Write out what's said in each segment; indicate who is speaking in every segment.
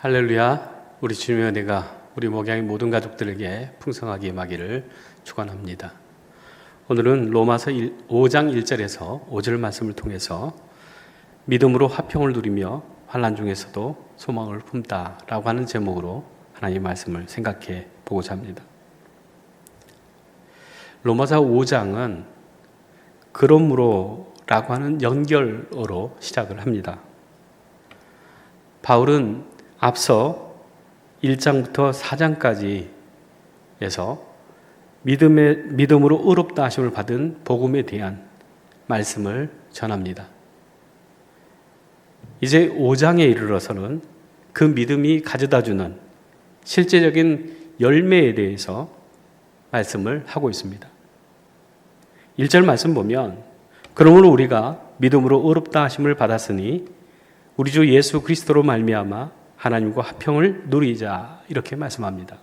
Speaker 1: 할렐루야. 우리 주님의 은혜가 우리 목양의 모든 가족들에게 풍성하게 임하기를 축원합니다. 오늘은 로마서 5장 1절에서 5절 말씀을 통해서 믿음으로 화평을 누리며 환난 중에서도 소망을 품다라고 하는 제목으로 하나님의 말씀을 생각해 보고자 합니다. 로마서 5장은 그러므로라고 하는 연결어로 시작을 합니다. 바울은 앞서 1장부터 4장까지에서 믿음으로 의롭다 하심을 받은 복음에 대한 말씀을 전합니다. 이제 5장에 이르러서는 그 믿음이 가져다주는 실제적인 열매에 대해서 말씀을 하고 있습니다. 1절 말씀 보면 그러므로 우리가 믿음으로 의롭다 하심을 받았으니 우리 주 예수 그리스도로 말미암아 하나님과 화평을 누리자 이렇게 말씀합니다.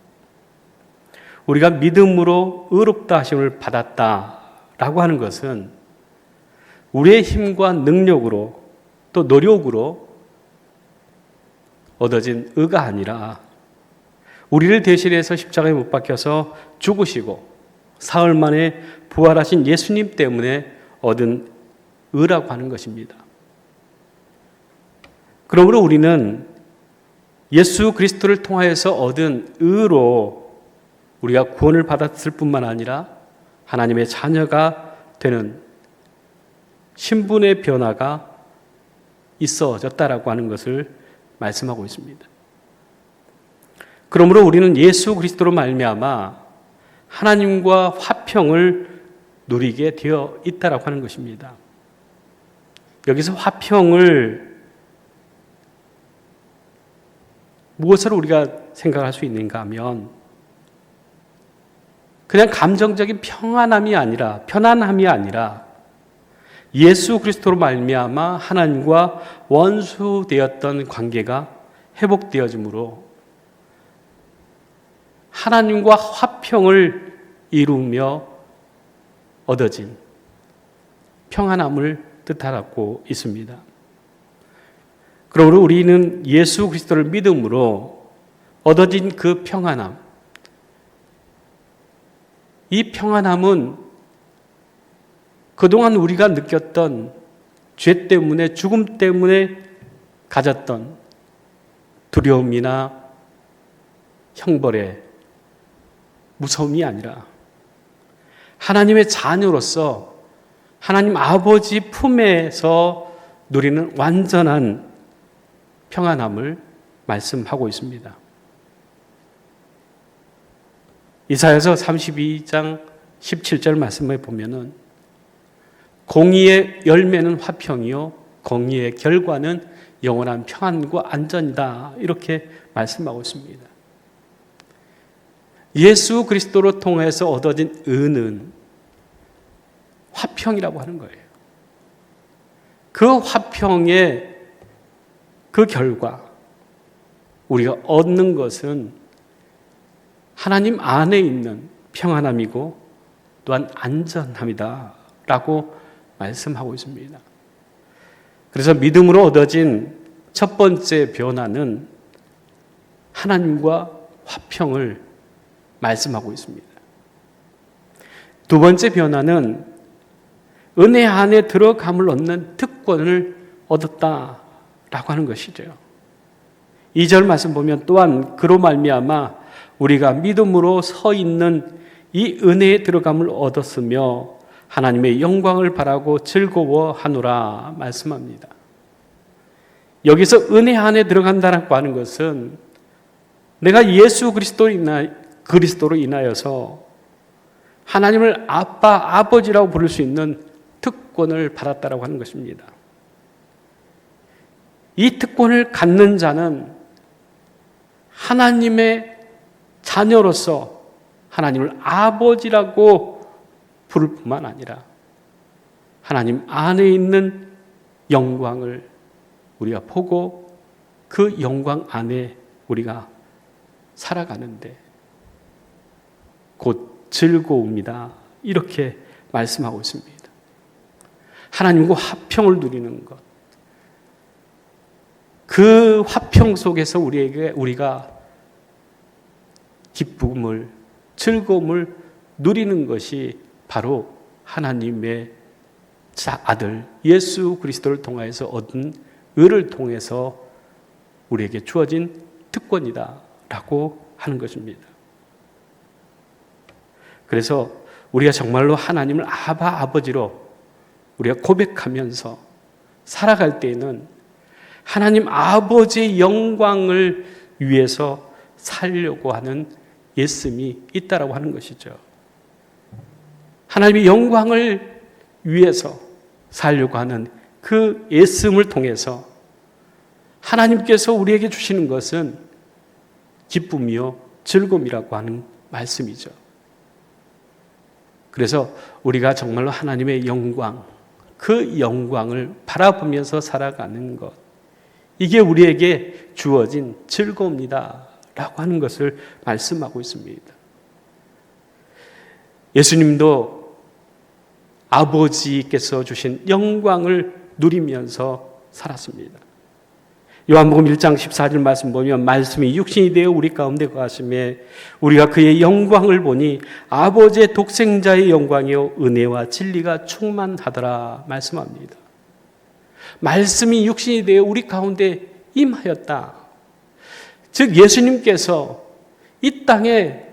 Speaker 1: 우리가 믿음으로 의롭다 하심을 받았다라고 하는 것은 우리의 힘과 능력으로 또 노력으로 얻어진 의가 아니라 우리를 대신해서 십자가에 못 박혀서 죽으시고 사흘 만에 부활하신 예수님 때문에 얻은 의라고 하는 것입니다. 그러므로 우리는 예수 그리스도를 통하여서 얻은 의로 우리가 구원을 받았을 뿐만 아니라 하나님의 자녀가 되는 신분의 변화가 있어졌다라고 하는 것을 말씀하고 있습니다. 그러므로 우리는 예수 그리스도로 말미암아 하나님과 화평을 누리게 되어 있다라고 하는 것입니다. 여기서 화평을 무엇으로 우리가 생각할 수 있는가 하면 그냥 감정적인 편안함이 아니라 예수 그리스도로 말미암아 하나님과 원수되었던 관계가 회복되어짐으로 하나님과 화평을 이루며 얻어진 평안함을 뜻하고 있습니다. 그러므로 우리는 예수 그리스도를 믿음으로 얻어진 그 평안함, 이 평안함은 그동안 우리가 느꼈던 죄 때문에 죽음 때문에 가졌던 두려움이나 형벌의 무서움이 아니라 하나님의 자녀로서 하나님 아버지 품에서 누리는 완전한 평안함을 말씀하고 있습니다. 이사야서 32장 17절 말씀에 보면은 공의의 열매는 화평이요 공의의 결과는 영원한 평안과 안전이다 이렇게 말씀하고 있습니다. 예수 그리스도로 통해서 얻어진 의는 화평이라고 하는 거예요. 그 화평의 그 결과 우리가 얻는 것은 하나님 안에 있는 평안함이고 또한 안전함이다 라고 말씀하고 있습니다. 그래서 믿음으로 얻어진 첫 번째 변화는 하나님과 화평을 말씀하고 있습니다. 두 번째 변화는 은혜 안에 들어감을 얻는 특권을 얻었다 라고 하는 것이죠. 2절 말씀 보면 또한 그로 말미암아 우리가 믿음으로 서 있는 이 은혜에 들어감을 얻었으며 하나님의 영광을 바라고 즐거워하노라 말씀합니다. 여기서 은혜 안에 들어간다라고 하는 것은 내가 예수 그리스도로 인하여서 하나님을 아빠, 아버지라고 부를 수 있는 특권을 받았다라고 하는 것입니다. 이 특권을 갖는 자는 하나님의 자녀로서 하나님을 아버지라고 부를 뿐만 아니라 하나님 안에 있는 영광을 우리가 보고 그 영광 안에 우리가 살아가는데 곧 즐거움이다 이렇게 말씀하고 있습니다. 하나님과 화평을 누리는 것, 그 화평 속에서 우리가 기쁨을, 즐거움을 누리는 것이 바로 하나님의 아들 예수 그리스도를 통하여서 얻은 의를 통해서 우리에게 주어진 특권이다라고 하는 것입니다. 그래서 우리가 정말로 하나님을 아버지로 우리가 고백하면서 살아갈 때에는 하나님 아버지의 영광을 위해서 살려고 하는 예씀이 있다라고 하는 것이죠. 하나님의 영광을 위해서 살려고 하는 그 예씀을 통해서 하나님께서 우리에게 주시는 것은 기쁨이요 즐거움이라고 하는 말씀이죠. 그래서 우리가 정말로 하나님의 영광, 그 영광을 바라보면서 살아가는 것, 이게 우리에게 주어진 즐거움이다 라고 하는 것을 말씀하고 있습니다. 예수님도 아버지께서 주신 영광을 누리면서 살았습니다. 요한복음 1장 14절 말씀 보면 말씀이 육신이 되어 우리 가운데 거하심에 우리가 그의 영광을 보니 아버지의 독생자의 영광이요 은혜와 진리가 충만하더라 말씀합니다. 말씀이 육신이 되어 우리 가운데 임하였다. 즉 예수님께서 이 땅에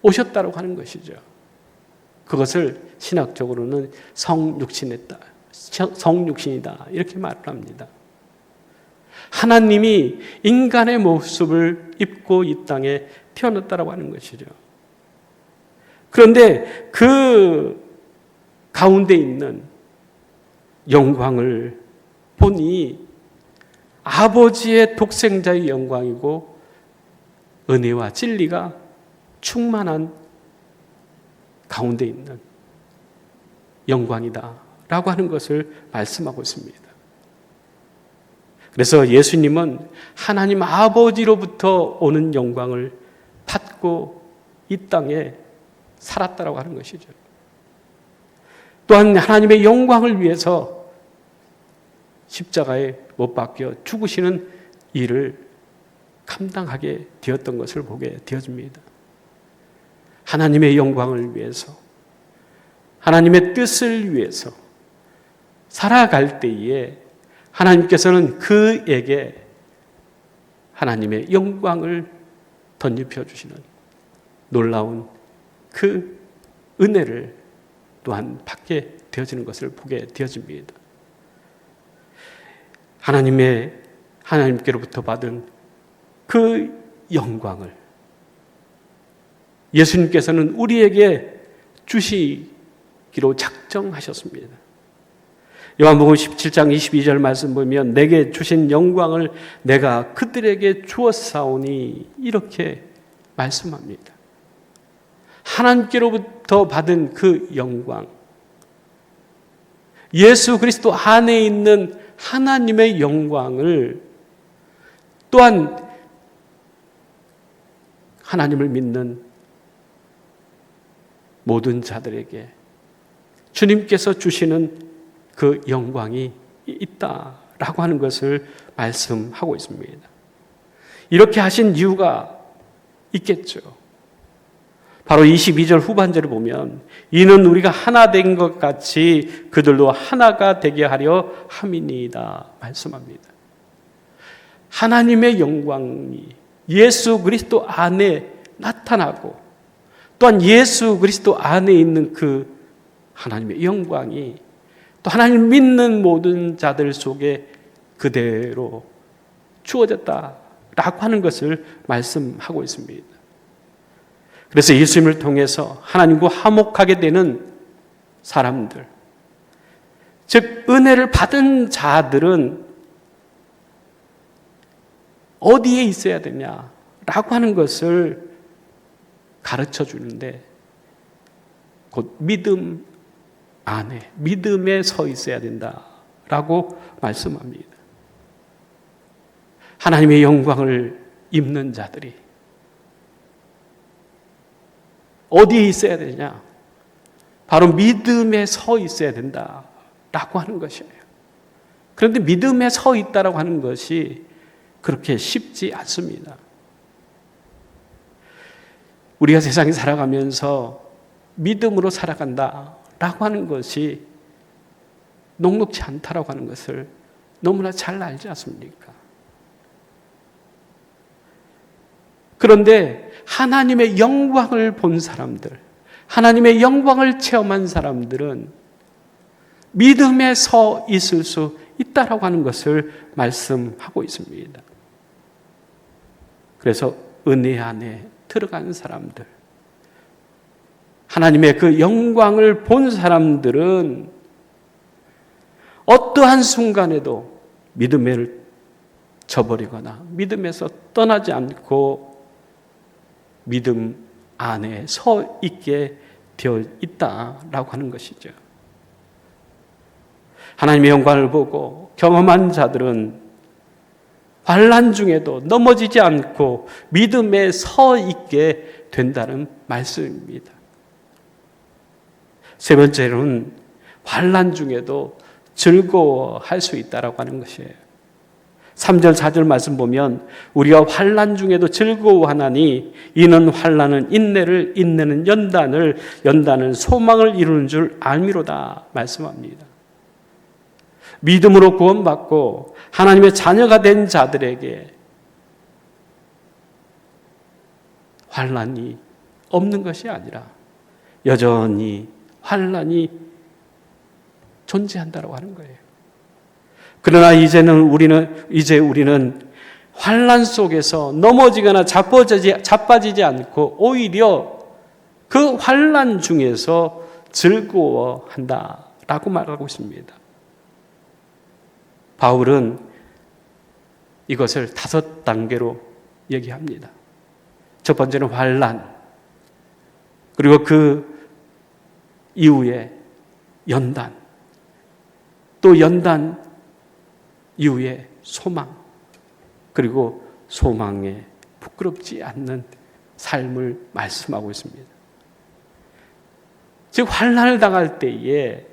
Speaker 1: 오셨다고 하는 것이죠. 그것을 신학적으로는 성육신이다 이렇게 말을 합니다. 하나님이 인간의 모습을 입고 이 땅에 태어났다고 하는 것이죠. 그런데 그 가운데 있는 영광을 보니 아버지의 독생자의 영광이고 은혜와 진리가 충만한 가운데 있는 영광이다라고 하는 것을 말씀하고 있습니다. 그래서 예수님은 하나님 아버지로부터 오는 영광을 받고 이 땅에 살았다라고 하는 것이죠. 또한 하나님의 영광을 위해서 십자가에 못 박혀 죽으시는 일을 감당하게 되었던 것을 보게 되어집니다. 하나님의 영광을 위해서, 하나님의 뜻을 위해서 살아갈 때에 하나님께서는 그에게 하나님의 영광을 덧입혀 주시는 놀라운 그 은혜를 또한 받게 되어지는 것을 보게 되어집니다. 하나님께로부터 받은 그 영광을 예수님께서는 우리에게 주시기로 작정하셨습니다. 요한복음 17장 22절 말씀 보면 내게 주신 영광을 내가 그들에게 주었사오니 이렇게 말씀합니다. 하나님께로부터 받은 그 영광, 예수 그리스도 안에 있는 하나님의 영광을 또한 하나님을 믿는 모든 자들에게 주님께서 주시는 그 영광이 있다라고 하는 것을 말씀하고 있습니다. 이렇게 하신 이유가 있겠죠. 바로 22절 후반절을 보면 이는 우리가 하나 된 것 같이 그들도 하나가 되게 하려 함이니이다 말씀합니다. 하나님의 영광이 예수 그리스도 안에 나타나고 또한 예수 그리스도 안에 있는 그 하나님의 영광이 또 하나님 믿는 모든 자들 속에 그대로 주어졌다라고 하는 것을 말씀하고 있습니다. 그래서 예수님을 통해서 하나님과 화목하게 되는 사람들, 즉 은혜를 받은 자들은 어디에 있어야 되냐라고 하는 것을 가르쳐 주는데 곧 믿음 안에, 믿음에 서 있어야 된다라고 말씀합니다. 하나님의 영광을 입는 자들이 어디에 있어야 되냐? 바로 믿음에 서 있어야 된다라고 하는 것이에요. 그런데 믿음에 서 있다라고 하는 것이 그렇게 쉽지 않습니다. 우리가 세상에 살아가면서 믿음으로 살아간다라고 하는 것이 녹록지 않다라고 하는 것을 너무나 잘 알지 않습니까? 그런데 하나님의 영광을 본 사람들, 하나님의 영광을 체험한 사람들은 믿음에 서 있을 수 있다라고 하는 것을 말씀하고 있습니다. 그래서 은혜 안에 들어간 사람들, 하나님의 그 영광을 본 사람들은 어떠한 순간에도 믿음을 저버리거나 믿음에서 떠나지 않고 믿음 안에 서 있게 되어 있다라고 하는 것이죠. 하나님의 영광을 보고 경험한 자들은 환난 중에도 넘어지지 않고 믿음에 서 있게 된다는 말씀입니다. 세 번째로는 환난 중에도 즐거워할 수 있다라고 하는 것이에요. 3절 4절 말씀 보면 우리가 환난 중에도 즐거워하나니 이는 환난은 인내를, 인내는 연단을, 연단은 소망을 이루는 줄 알미로다 말씀합니다. 믿음으로 구원받고 하나님의 자녀가 된 자들에게 환난이 없는 것이 아니라 여전히 환난이 존재한다고 하는 거예요. 그러나 이제 우리는 환난 속에서 넘어지거나 자빠지지 않고 오히려 그 환난 중에서 즐거워한다라고 말하고 있습니다. 바울은 이것을 5단계로 얘기합니다. 첫 번째는 환난, 그리고 그 이후에 연단, 또 연단 이후에 소망, 그리고 소망에 부끄럽지 않는 삶을 말씀하고 있습니다. 즉 환난을 당할 때에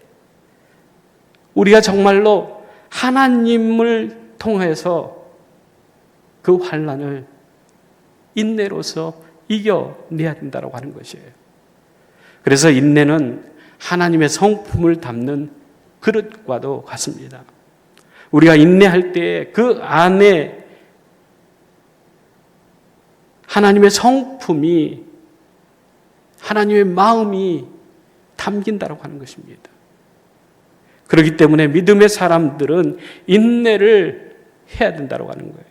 Speaker 1: 우리가 정말로 하나님을 통해서 그 환난을 인내로서 이겨내야 된다고 하는 것이에요. 그래서 인내는 하나님의 성품을 담는 그릇과도 같습니다. 우리가 인내할 때 그 안에 하나님의 성품이, 하나님의 마음이 담긴다고 하는 것입니다. 그렇기 때문에 믿음의 사람들은 인내를 해야 된다고 하는 거예요.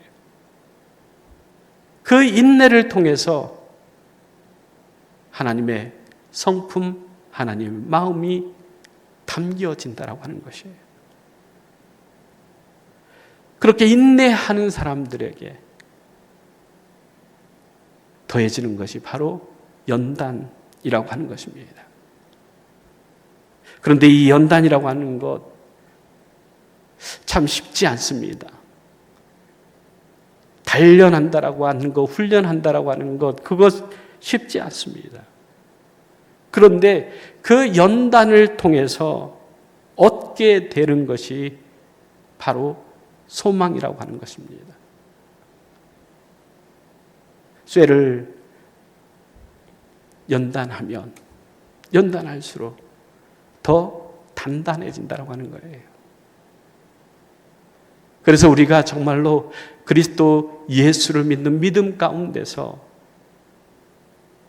Speaker 1: 그 인내를 통해서 하나님의 성품, 하나님의 마음이 담겨진다고 하는 것이에요. 그렇게 인내하는 사람들에게 더해지는 것이 바로 연단이라고 하는 것입니다. 그런데 이 연단이라고 하는 것 참 쉽지 않습니다. 단련한다라고 하는 것, 훈련한다라고 하는 것, 그것 쉽지 않습니다. 그런데 그 연단을 통해서 얻게 되는 것이 바로 소망이라고 하는 것입니다. 쇠를 연단하면 연단할수록 더 단단해진다고 하는 거예요. 그래서 우리가 정말로 그리스도 예수를 믿는 믿음 가운데서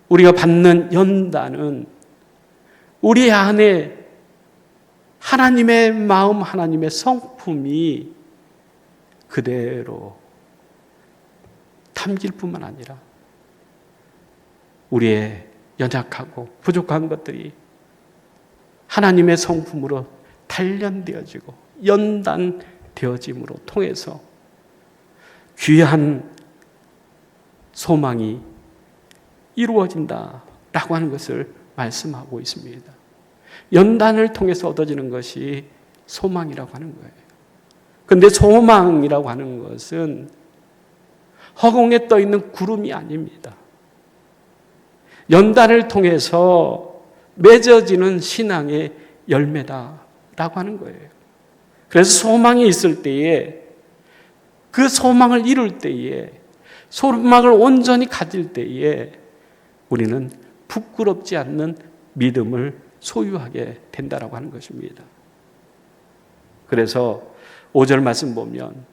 Speaker 1: 우리가 받는 연단은 우리 안에 하나님의 마음, 하나님의 성품이 그대로 담길 뿐만 아니라 우리의 연약하고 부족한 것들이 하나님의 성품으로 단련되어지고 연단되어짐으로 통해서 귀한 소망이 이루어진다라고 하는 것을 말씀하고 있습니다. 연단을 통해서 얻어지는 것이 소망이라고 하는 거예요. 그런데 소망이라고 하는 것은 허공에 떠 있는 구름이 아닙니다. 연단을 통해서 맺어지는 신앙의 열매다라고 하는 거예요. 그래서 소망이 있을 때에 그 소망을 이룰 때에, 소망을 온전히 가질 때에 우리는 부끄럽지 않는 믿음을 소유하게 된다라고 하는 것입니다. 그래서 5절 말씀 보면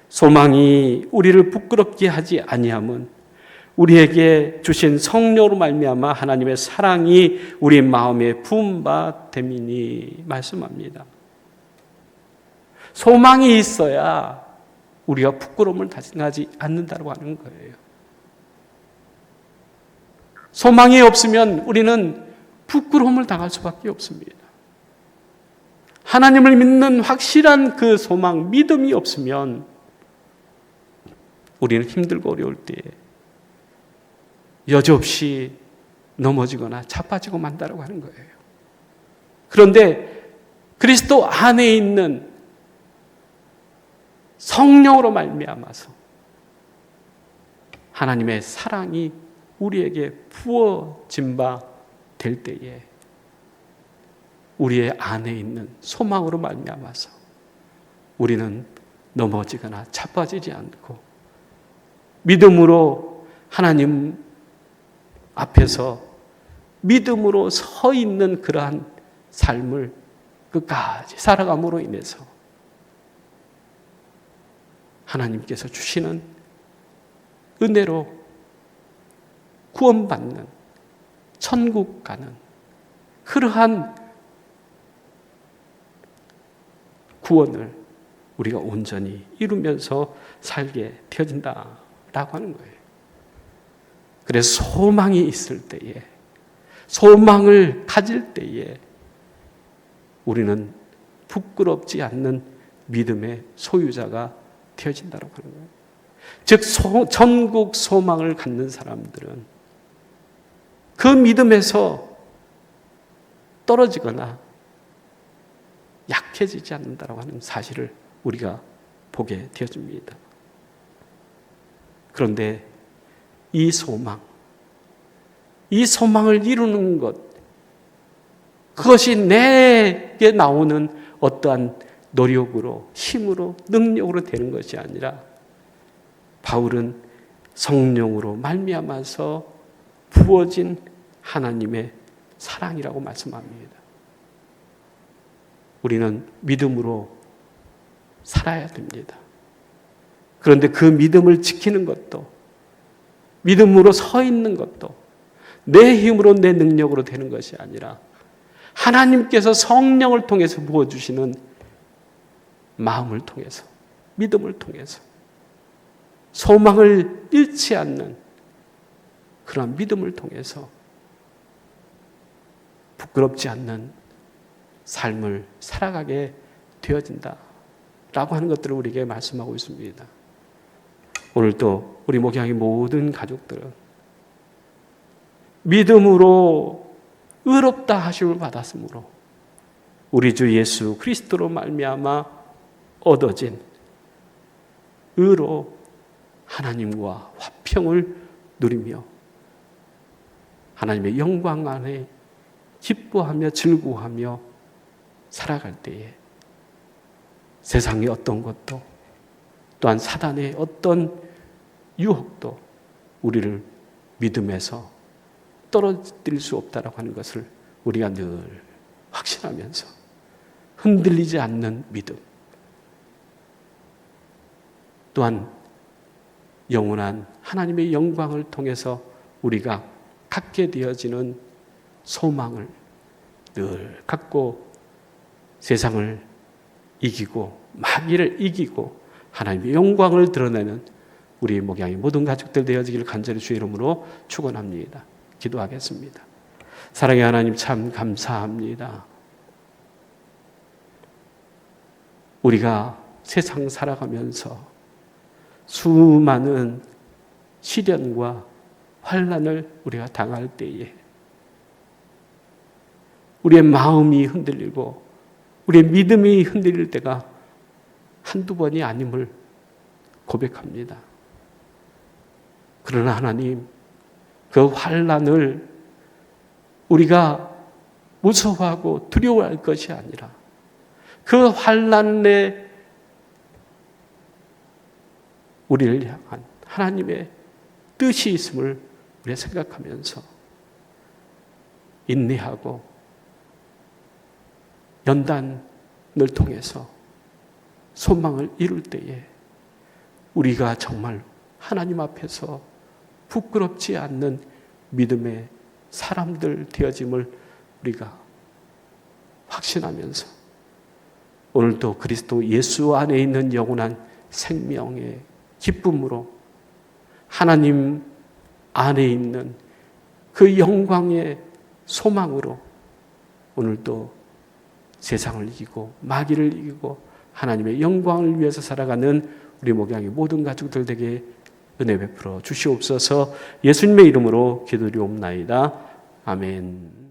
Speaker 1: 소망이 우리를 부끄럽게 하지 아니함은 우리에게 주신 성령으로 말미암아 하나님의 사랑이 우리 마음에 부은 바 됨이니 말씀합니다. 소망이 있어야 우리가 부끄러움을 당하지 않는다고 하는 거예요. 소망이 없으면 우리는 부끄러움을 당할 수밖에 없습니다. 하나님을 믿는 확실한 그 소망, 믿음이 없으면 우리는 힘들고 어려울 때에 여지없이 넘어지거나 자빠지고 만다라고 하는 거예요. 그런데 그리스도 안에 있는 성령으로 말미암아서 하나님의 사랑이 우리에게 부어진 바 될 때에 우리의 안에 있는 소망으로 말미암아서 우리는 넘어지거나 자빠지지 않고 믿음으로 하나님 앞에서 믿음으로 서 있는 그러한 삶을 끝까지 살아감으로 인해서 하나님께서 주시는 은혜로 구원받는 천국 가는 그러한 구원을 우리가 온전히 이루면서 살게 되어진다라고 하는 거예요. 그래서 소망이 있을 때에, 소망을 가질 때에 우리는 부끄럽지 않는 믿음의 소유자가 되어진다고 하는 거예요. 즉 전국 소망을 갖는 사람들은 그 믿음에서 떨어지거나 약해지지 않는다고 하는 사실을 우리가 보게 되어집니다. 그런데 이 소망을 이루는 것, 그것이 내게 나오는 어떠한 노력으로, 힘으로, 능력으로 되는 것이 아니라 바울은 성령으로 말미암아서 부어진 하나님의 사랑이라고 말씀합니다. 우리는 믿음으로 살아야 됩니다. 그런데 그 믿음을 지키는 것도, 믿음으로 서 있는 것도 내 힘으로, 내 능력으로 되는 것이 아니라 하나님께서 성령을 통해서 부어주시는 마음을 통해서, 믿음을 통해서 소망을 잃지 않는 그런 믿음을 통해서 부끄럽지 않는 삶을 살아가게 되어진다라고 하는 것들을 우리에게 말씀하고 있습니다. 오늘도 우리 목양의 모든 가족들은 믿음으로 의롭다 하심을 받았으므로 우리 주 예수 그리스도로 말미암아 얻어진 의로 하나님과 화평을 누리며 하나님의 영광 안에 기뻐하며 즐거워하며 살아갈 때에 세상의 어떤 것도 또한 사단의 어떤 유혹도 우리를 믿음에서 떨어뜨릴 수 없다라고 하는 것을 우리가 늘 확신하면서 흔들리지 않는 믿음, 또한 영원한 하나님의 영광을 통해서 우리가 갖게 되어지는 소망을 늘 갖고 세상을 이기고 마귀를 이기고 하나님의 영광을 드러내는 우리 목양의 모든 가족들 되어지기를 간절히 주의 이름으로 축원합니다. 기도하겠습니다. 사랑의 하나님 참 감사합니다. 우리가 세상 살아가면서 수많은 시련과 환난을 우리가 당할 때에 우리의 마음이 흔들리고 우리의 믿음이 흔들릴 때가 한두 번이 아님을 고백합니다. 그러나 하나님, 그 환난을 우리가 무서워하고 두려워할 것이 아니라 그 환난에 우리를 향한 하나님의 뜻이 있음을 우리가 생각하면서 인내하고 연단을 통해서 소망을 이룰 때에 우리가 정말 하나님 앞에서 부끄럽지 않는 믿음의 사람들 되어짐을 우리가 확신하면서 오늘도 그리스도 예수 안에 있는 영원한 생명의 기쁨으로 하나님 안에 있는 그 영광의 소망으로 오늘도 세상을 이기고 마귀를 이기고 하나님의 영광을 위해서 살아가는 우리 목양의 모든 가족들 에게 은혜 베풀어 주시옵소서. 예수님의 이름으로 기도드리옵나이다. 아멘.